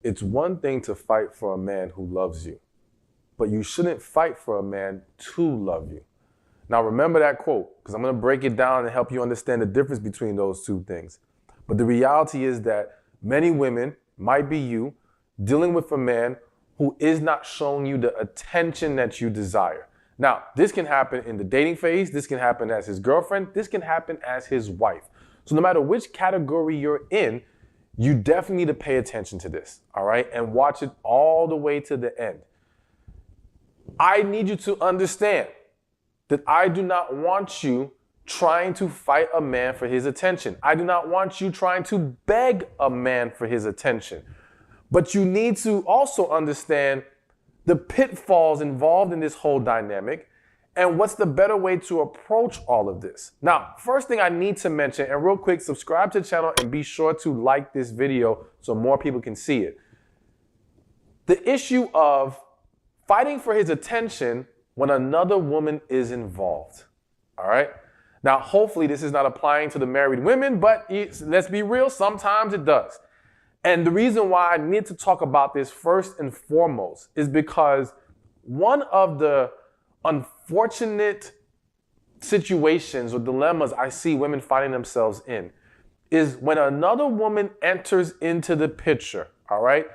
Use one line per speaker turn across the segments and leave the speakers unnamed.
It's one thing to fight for a man who loves you, but you shouldn't fight for a man to love you. Now remember that quote, because I'm going to break it down and help you understand the difference between those two things. But the reality is that many women, might be you, dealing with a man who is not showing you the attention that you desire. Now, this can happen in the dating phase. This can happen as his girlfriend. This can happen as his wife. So no matter which category you're in, you definitely need to pay attention to this, all right? And watch it all the way to the end. I need you to understand that I do not want you trying to fight a man for his attention. I do not want you trying to beg a man for his attention. But you need to also understand the pitfalls involved in this whole dynamic and what's the better way to approach all of this. Now, first thing I need to mention, and real quick, subscribe to the channel and be sure to like this video so more people can see it. The issue of fighting for his attention when another woman is involved, all right? Now, hopefully this is not applying to the married women, but let's be real, sometimes it does. And the reason why I need to talk about this first and foremost is because one of the unfortunate situations or dilemmas I see women finding themselves in is when another woman enters into the picture, all right?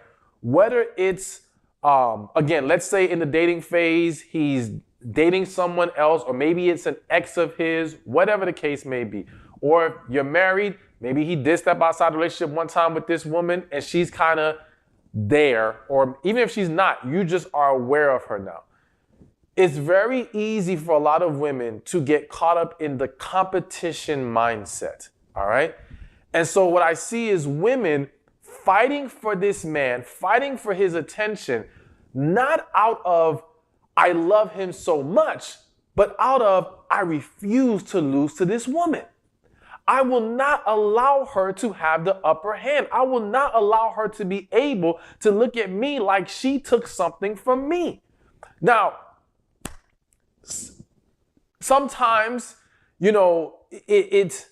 Whether it's, again, let's say in the dating phase, he's dating someone else, or maybe it's an ex of his, whatever the case may be. Or if you're married, maybe he did step outside the relationship one time with this woman and she's kind of there, or even if she's not, you just are aware of her now. It's very easy for a lot of women to get caught up in the competition mindset, all right? And so what I see is women fighting for this man, fighting for his attention, not out of, I love him so much, but out of, I refuse to lose to this woman. I will not allow her to have the upper hand. I will not allow her to be able to look at me like she took something from me. Now, sometimes, you know, it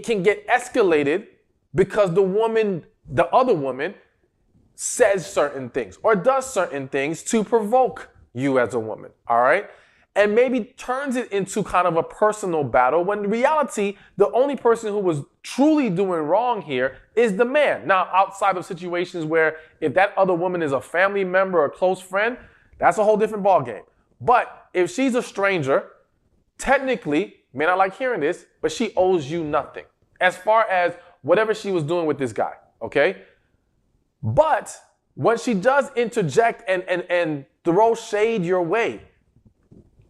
can get escalated because the other woman says certain things or does certain things to provoke you as a woman, all right? And maybe turns it into kind of a personal battle when in reality, the only person who was truly doing wrong here is the man. Now, outside of situations where if that other woman is a family member or a close friend, that's a whole different ballgame. But if she's a stranger, technically, may not like hearing this, but she owes you nothing as far as whatever she was doing with this guy, okay? But when she does interject and throw shade your way,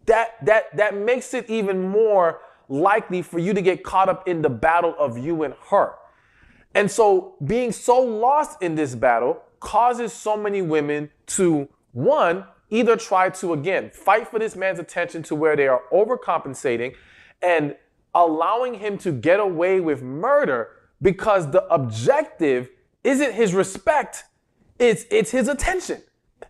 that makes it even more likely for you to get caught up in the battle of you and her. And so being so lost in this battle causes so many women to, one, either try to, again, fight for this man's attention to where they are overcompensating and allowing him to get away with murder because the objective isn't his respect, it's his attention.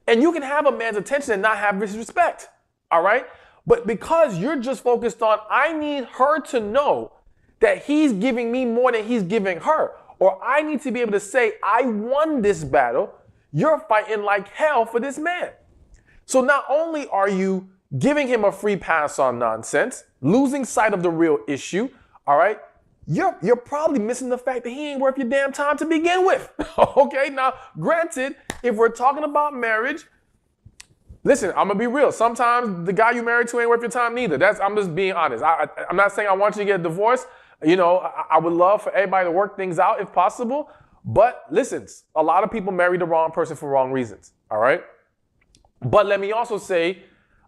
And you can have a man's attention and not have his respect, all right? But because you're just focused on, I need her to know that he's giving me more than he's giving her, or I need to be able to say, I won this battle, you're fighting like hell for this man. So not only are you giving him a free pass on nonsense, losing sight of the real issue, all right, you're probably missing the fact that he ain't worth your damn time to begin with. Okay, now granted, if we're talking about marriage, listen, I'm gonna be real. Sometimes the guy you married to ain't worth your time neither. I'm just being honest. I'm not saying I want you to get divorced. You know, I would love for everybody to work things out if possible. But listen, a lot of people marry the wrong person for wrong reasons. All right. But let me also say,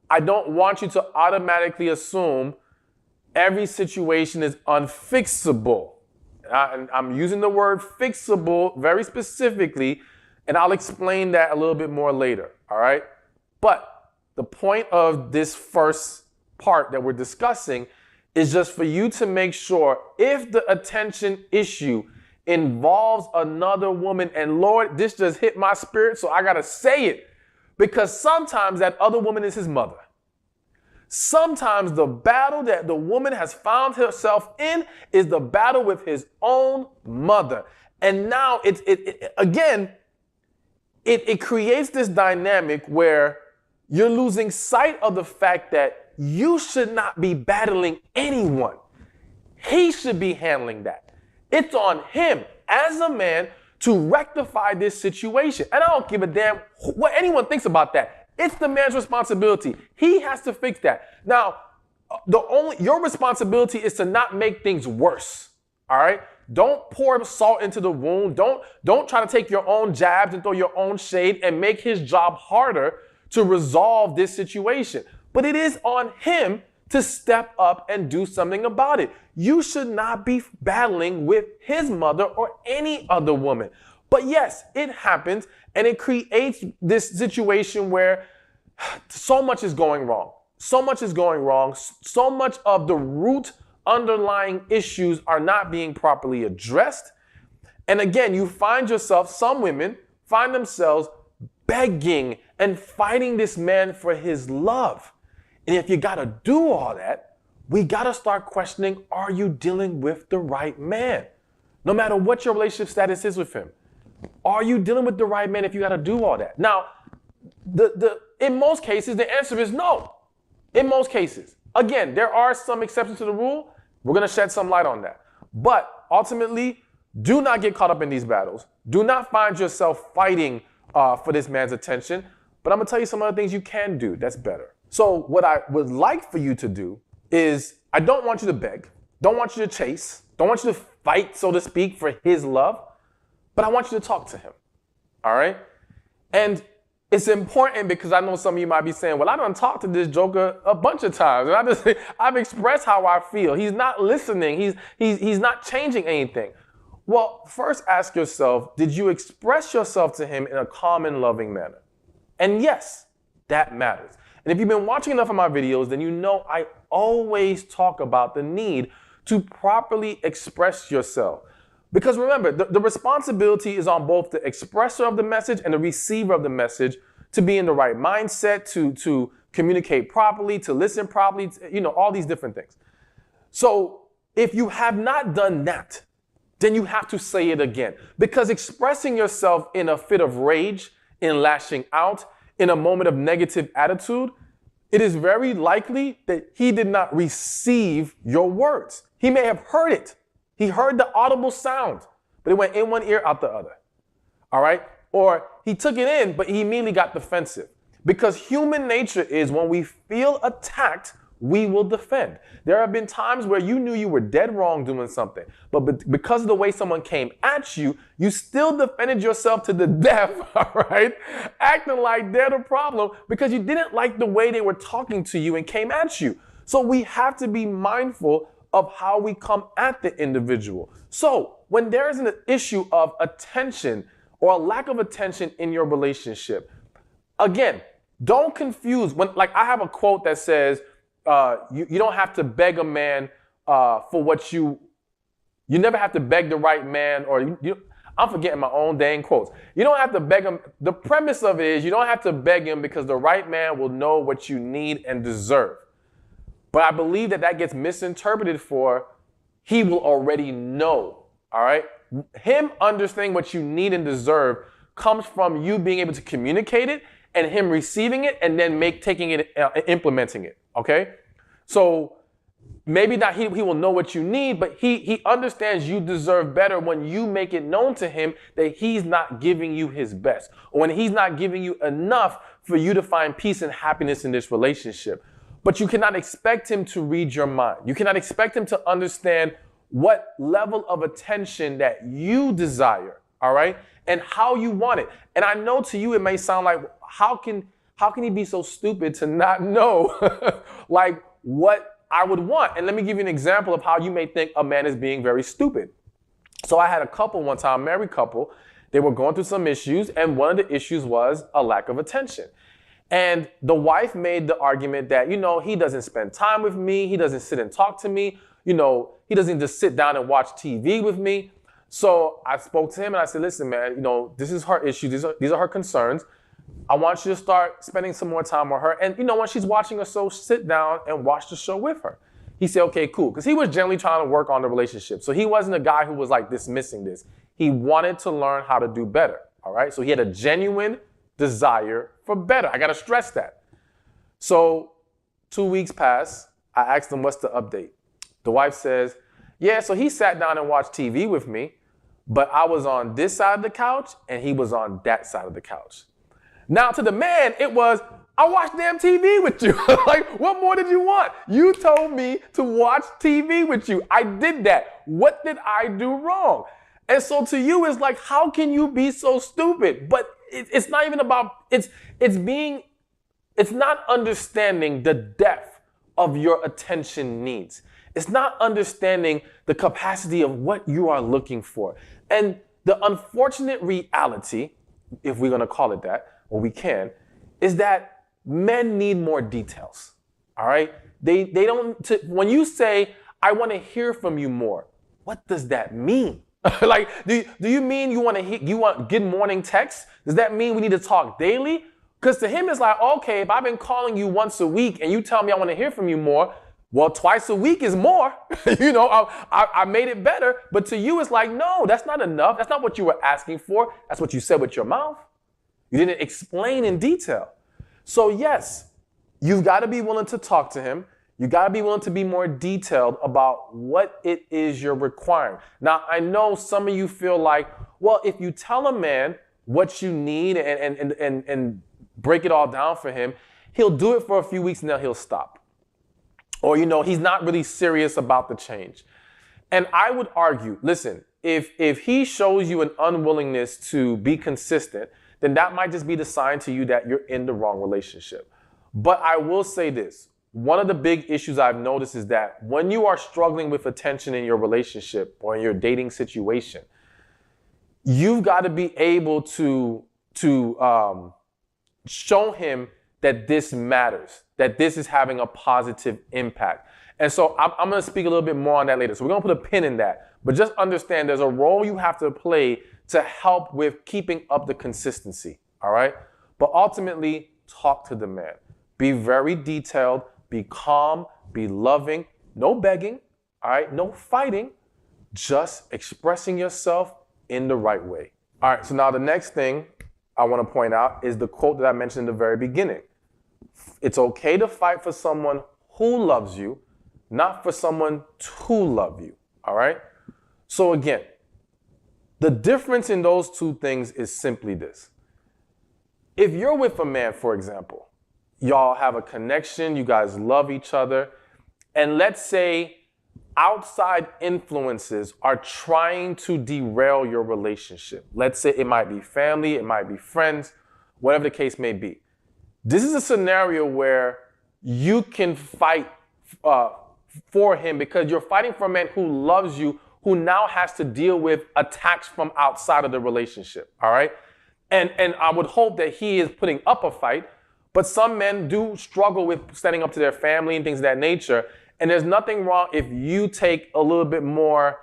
I don't want you to automatically assume every situation is unfixable. And I'm using the word fixable very specifically, and I'll explain that a little bit more later. All right. But the point of this first part that we're discussing is just for you to make sure if the attention issue involves another woman, and Lord, this just hit my spirit, so I got to say it, because sometimes that other woman is his mother. Sometimes the battle that the woman has found herself in is the battle with his own mother. And now again, it creates this dynamic where you're losing sight of the fact that you should not be battling anyone. He should be handling that. It's on him as a man to rectify this situation. And I don't give a damn what anyone thinks about that. It's the man's responsibility. He has to fix that. Now, your responsibility is to not make things worse. All right? Don't pour salt into the wound. Don't try to take your own jabs and throw your own shade and make his job harder to resolve this situation. But it is on him to step up and do something about it. You should not be battling with his mother or any other woman. But yes, it happens, and it creates this situation where so much is going wrong. So much is going wrong. So much of the root underlying issues are not being properly addressed. And again, you find yourself, some women find themselves begging and fighting this man for his love. And if you got to do all that, we got to start questioning, are you dealing with the right man? No matter what your relationship status is with him. Are you dealing with the right man if you got to do all that? Now, in most cases, the answer is no. In most cases. Again, there are some exceptions to the rule. We're going to shed some light on that. But ultimately, do not get caught up in these battles. Do not find yourself fighting for this man's attention. But I'm going to tell you some other things you can do that's better. So what I would like for you to do is, I don't want you to beg. Don't want you to chase. Don't want you to fight, so to speak, for his love. But I want you to talk to him. All right? And it's important because I know some of you might be saying, well, I done talked to this joker a bunch of times. And I've expressed how I feel. He's not listening. He's not changing anything. Well, first ask yourself, did you express yourself to him in a calm and loving manner? And yes, that matters. And if you've been watching enough of my videos, then you know I always talk about the need to properly express yourself. Because remember, the responsibility is on both the expressor of the message and the receiver of the message to be in the right mindset, to communicate properly, to listen properly, all these different things. So if you have not done that, then you have to say it again. Because expressing yourself in a fit of rage, in lashing out, in a moment of negative attitude, it is very likely that he did not receive your words. He may have heard it. He heard the audible sound, but it went in one ear, out the other. All right? Or he took it in, but he immediately got defensive. Because human nature is when we feel attacked, we will defend. There have been times where you knew you were dead wrong doing something, but because of the way someone came at you, you still defended yourself to the death, all right? Acting like they're the problem because you didn't like the way they were talking to you and came at you. So we have to be mindful of how we come at the individual. So when there is an issue of attention or a lack of attention in your relationship, again, don't confuse. Like I have a quote that says, you don't have to beg a man for what you never have to beg the right man, or I'm forgetting my own dang quotes. You don't have to beg him. The premise of it is you don't have to beg him because the right man will know what you need and deserve. But I believe that gets misinterpreted for he will already know, all right? Him understanding what you need and deserve comes from you being able to communicate it and him receiving it and then taking it, implementing it, okay? So maybe not he will know what you need, but he understands you deserve better when you make it known to him that he's not giving you his best, or when he's not giving you enough for you to find peace and happiness in this relationship. But you cannot expect him to read your mind. You cannot expect him to understand what level of attention that you desire, all right? And how you want it. And I know to you it may sound like, how can he be so stupid to not know like what I would want? And let me give you an example of how you may think a man is being very stupid. So I had a couple one time, married couple. They were going through some issues, and one of the issues was a lack of attention. And the wife made the argument that, he doesn't spend time with me. He doesn't sit and talk to me. He doesn't just sit down and watch TV with me. So I spoke to him and I said, listen, man, this is her issue. These are her concerns. I want you to start spending some more time with her. And, when she's watching a show, sit down and watch the show with her. He said, okay, cool. Because he was generally trying to work on the relationship. So he wasn't a guy who was like dismissing this. He wanted to learn how to do better. all right? So he had a genuine desire for better. I got to stress that. So 2 weeks pass. I asked him, what's the update? The wife says, yeah, so he sat down and watched TV with me, but I was on this side of the couch and he was on that side of the couch. Now to the man, it was, I watched damn TV with you. Like, what more did you want? You told me to watch TV with you. I did that. What did I do wrong? And so to you, it's like, how can you be so stupid? But it's not even about, it's not understanding the depth of your attention needs. It's not understanding the capacity of what you are looking for. And the unfortunate reality, if we're going to call it that, or we can, is that men need more details. All right? They don't, when you say, I want to hear from you more, what does that mean? Like, do you mean you want good morning texts? Does that mean we need to talk daily? Because to him, it's like, okay, if I've been calling you once a week and you tell me I want to hear from you more, well, twice a week is more. I made it better. But to you, it's like, no, that's not enough. That's not what you were asking for. That's what you said with your mouth. You didn't explain in detail. So yes, you've got to be willing to talk to him. You got to be willing to be more detailed about what it is you're requiring. Now, I know some of you feel like, well, if you tell a man what you need and break it all down for him, he'll do it for a few weeks and then he'll stop. Or, he's not really serious about the change. And I would argue, listen, if he shows you an unwillingness to be consistent, then that might just be the sign to you that you're in the wrong relationship. But I will say this. One of the big issues I've noticed is that when you are struggling with attention in your relationship or in your dating situation, you've got to be able to show him that this matters, that this is having a positive impact. And so I'm going to speak a little bit more on that later. So we're going to put a pin in that. But just understand there's a role you have to play to help with keeping up the consistency, all right? But ultimately, talk to the man. Be very detailed, be calm, be loving, no begging, all right? No fighting, just expressing yourself in the right way. All right, so now the next thing I want to point out is the quote that I mentioned in the very beginning. It's okay to fight for someone who loves you, not for someone to love you, all right? So again, the difference in those two things is simply this. If you're with a man, for example, y'all have a connection, you guys love each other, and let's say outside influences are trying to derail your relationship. Let's say it might be family, it might be friends, whatever the case may be. This is a scenario where you can fight for him because you're fighting for a man who loves you, who now has to deal with attacks from outside of the relationship, all right? And I would hope that he is putting up a fight, but some men do struggle with standing up to their family and things of that nature. And there's nothing wrong if you take a little bit more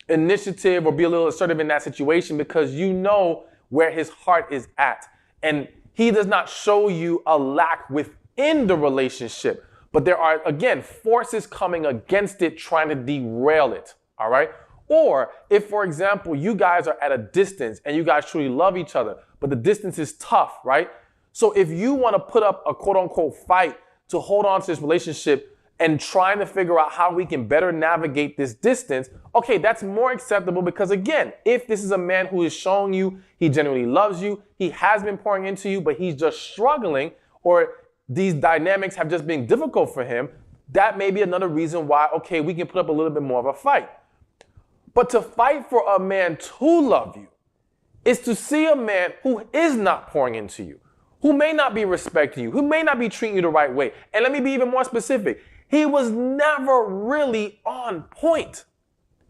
initiative or be a little assertive in that situation because you know where his heart is at. And he does not show you a lack within the relationship, but there are, again, forces coming against it trying to derail it, all right? Or if, for example, you guys are at a distance and you guys truly love each other, but the distance is tough, right? So if you want to put up a quote unquote fight to hold on to this relationship and trying to figure out how we can better navigate this distance, okay, that's more acceptable because again, if this is a man who is showing you he genuinely loves you, he has been pouring into you, but he's just struggling or these dynamics have just been difficult for him, that may be another reason why, okay, we can put up a little bit more of a fight. But to fight for a man to love you is to see a man who is not pouring into you, who may not be respecting you, who may not be treating you the right way. And let me be even more specific. He was never really on point.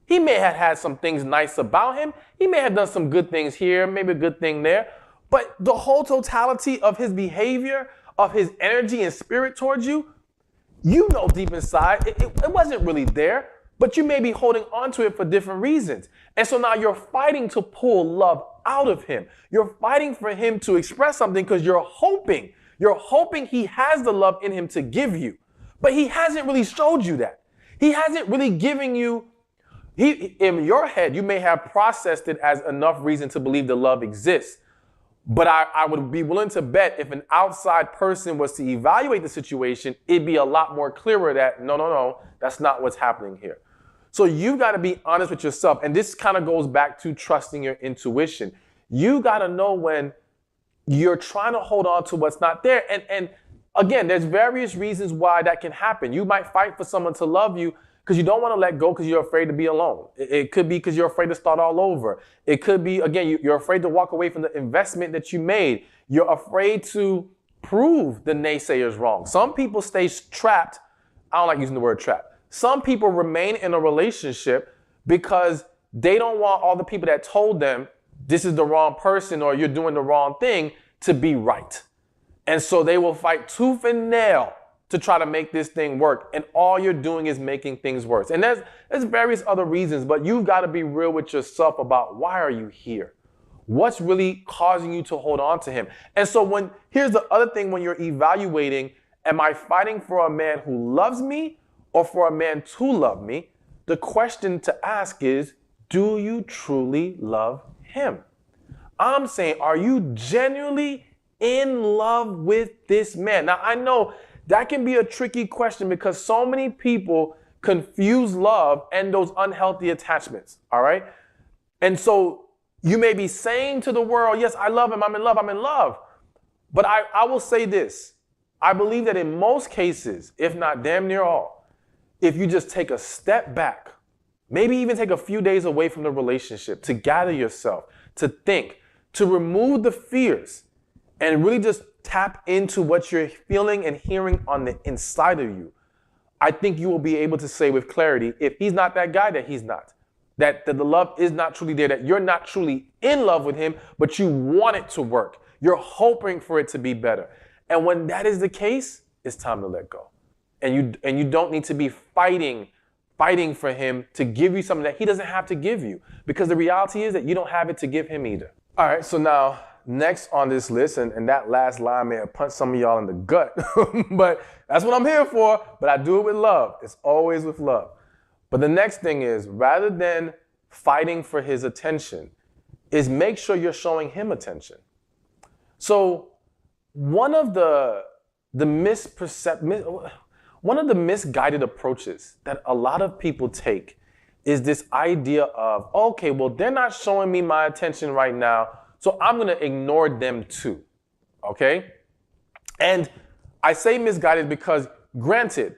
He may have had some things nice about him. He may have done some good things here, maybe a good thing there. But the whole totality of his behavior, of his energy and spirit towards you, you know deep inside, it wasn't really there. But you may be holding on to it for different reasons. And so now you're fighting to pull love out of him. You're fighting for him to express something because you're hoping he has the love in him to give you. But he hasn't really showed you that. He hasn't really given you, in your head, you may have processed it as enough reason to believe the love exists. But I would be willing to bet if an outside person was to evaluate the situation, it'd be a lot more clearer that no, that's not what's happening here. So you've got to be honest with yourself. And this kind of goes back to trusting your intuition. You got to know when you're trying to hold on to what's not there. And again, there's various reasons why that can happen. You might fight for someone to love you because you don't want to let go because you're afraid to be alone. It could be because you're afraid to start all over. It could be, again, you're afraid to walk away from the investment that you made. You're afraid to prove the naysayers wrong. Some people stay trapped. I don't like using the word trap. Some people remain in a relationship because they don't want all the people that told them this is the wrong person or you're doing the wrong thing to be right. And so they will fight tooth and nail to try to make this thing work. And all you're doing is making things worse. And there's various other reasons, but you've got to be real with yourself about why are you here? What's really causing you to hold on to him? And so here's the other thing when you're evaluating, am I fighting for a man who loves me or for a man to love me? The question to ask is, do you truly love him? I'm saying, are you genuinely in love with this man? Now, I know that can be a tricky question because so many people confuse love and those unhealthy attachments, all right? And so you may be saying to the world, yes, I love him, I'm in love. But I will say this. I believe that in most cases, if not damn near all, if you just take a step back, maybe even take a few days away from the relationship to gather yourself, to think, to remove the fears, and really just tap into what you're feeling and hearing on the inside of you, I think you will be able to say with clarity, if he's not that guy, that he's not. That the love is not truly there, that you're not truly in love with him, but you want it to work. You're hoping for it to be better. And when that is the case, it's time to let go. And you don't need to be fighting for him to give you something that he doesn't have to give you. Because the reality is that you don't have it to give him either. All right, so now, next on this list, and that last line may have punched some of y'all in the gut, but that's what I'm here for, but I do it with love. It's always with love. But the next thing is, rather than fighting for his attention, is make sure you're showing him attention. So one of the misguided approaches that a lot of people take is this idea of, okay, well, they're not showing me my attention right now, so I'm going to ignore them too, okay? And I say misguided because, granted,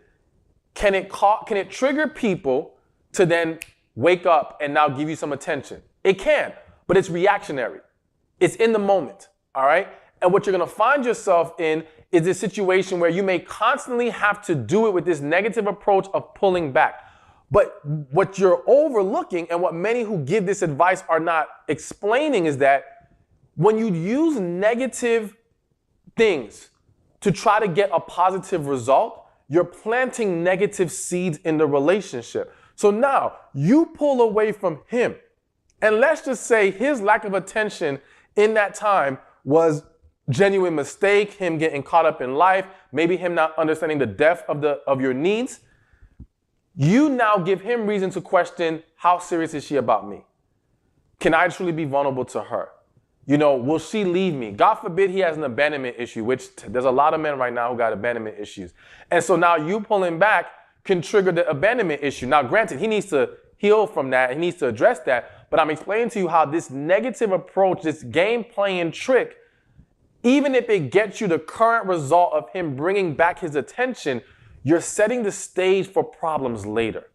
can it trigger people to then wake up and now give you some attention? It can, but it's reactionary. It's in the moment, all right? And what you're going to find yourself in is this situation where you may constantly have to do it with this negative approach of pulling back. But what you're overlooking, and what many who give this advice are not explaining, is that when you use negative things to try to get a positive result, you're planting negative seeds in the relationship. So now you pull away from him. And let's just say his lack of attention in that time was genuine mistake, him getting caught up in life, maybe him not understanding the depth of your needs. You now give him reason to question, how serious is she about me? Can I truly be vulnerable to her? Will she leave me? God forbid he has an abandonment issue, which there's a lot of men right now who got abandonment issues. And so now you pulling back can trigger the abandonment issue. Now, granted, he needs to heal from that. He needs to address that. But I'm explaining to you how this negative approach, this game playing trick, even if it gets you the current result of him bringing back his attention, you're setting the stage for problems later.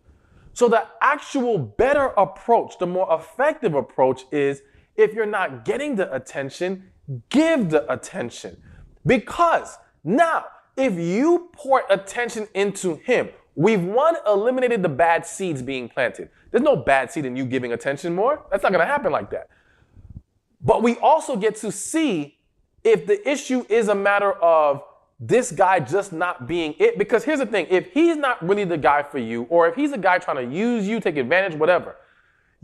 So the actual better approach, the more effective approach is, if you're not getting the attention, give the attention. Because now, if you pour attention into him, we've eliminated the bad seeds being planted. There's no bad seed in you giving attention more. That's not going to happen like that. But we also get to see if the issue is a matter of this guy just not being it. Because here's the thing, if he's not really the guy for you, or if he's a guy trying to use you, take advantage, whatever,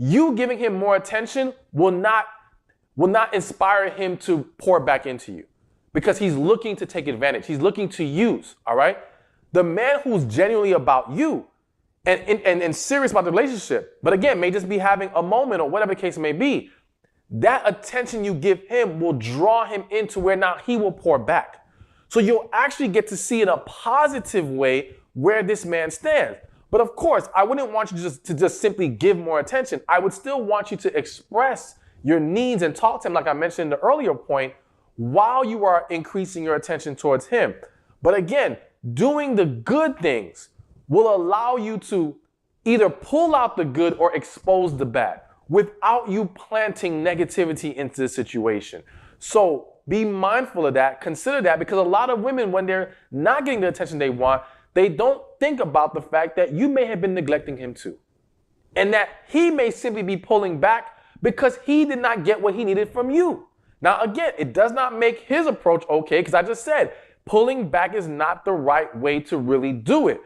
you giving him more attention will not inspire him to pour back into you, because he's looking to take advantage. He's looking to use, all right? The man who's genuinely about you and serious about the relationship, but again, may just be having a moment or whatever the case may be, that attention you give him will draw him into where now he will pour back. So you'll actually get to see in a positive way where this man stands. But of course, I wouldn't want you to just simply give more attention. I would still want you to express your needs and talk to him, like I mentioned in the earlier point, while you are increasing your attention towards him. But again, doing the good things will allow you to either pull out the good or expose the bad without you planting negativity into the situation. So be mindful of that. Consider that, because a lot of women, when they're not getting the attention they want, they don't think about the fact that you may have been neglecting him too. And that he may simply be pulling back because he did not get what he needed from you. Now, again, it does not make his approach okay, because I just said pulling back is not the right way to really do it.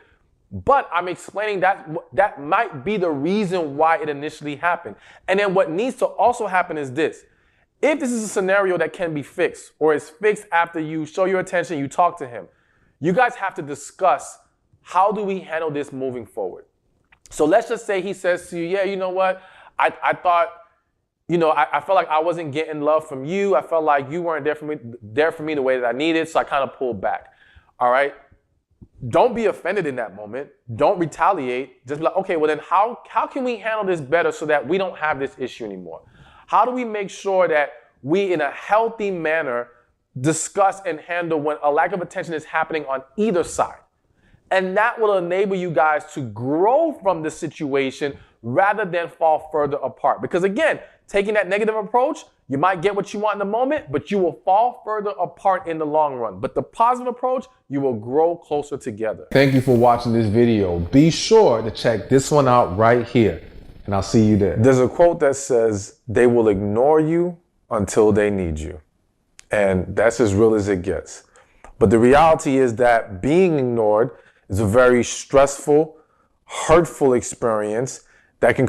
But I'm explaining that might be the reason why it initially happened. And then what needs to also happen is this. If this is a scenario that can be fixed, or is fixed after you show your attention, you talk to him, you guys have to discuss, how do we handle this moving forward? So let's just say he says to you, yeah, you know what? I thought, I felt like I wasn't getting love from you. I felt like you weren't there for me the way that I needed, so I kind of pulled back. All right? Don't be offended in that moment. Don't retaliate. Just be like, okay, well then how can we handle this better so that we don't have this issue anymore? How do we make sure that we, in a healthy manner, discuss and handle when a lack of attention is happening on either side? And that will enable you guys to grow from the situation rather than fall further apart. Because again, taking that negative approach, you might get what you want in the moment, but you will fall further apart in the long run. But the positive approach, you will grow closer together. Thank you for watching this video. Be sure to check this one out right here, and I'll see you there. There's a quote that says, they will ignore you until they need you. And that's as real as it gets. But the reality is that being ignored is a very stressful, hurtful experience that can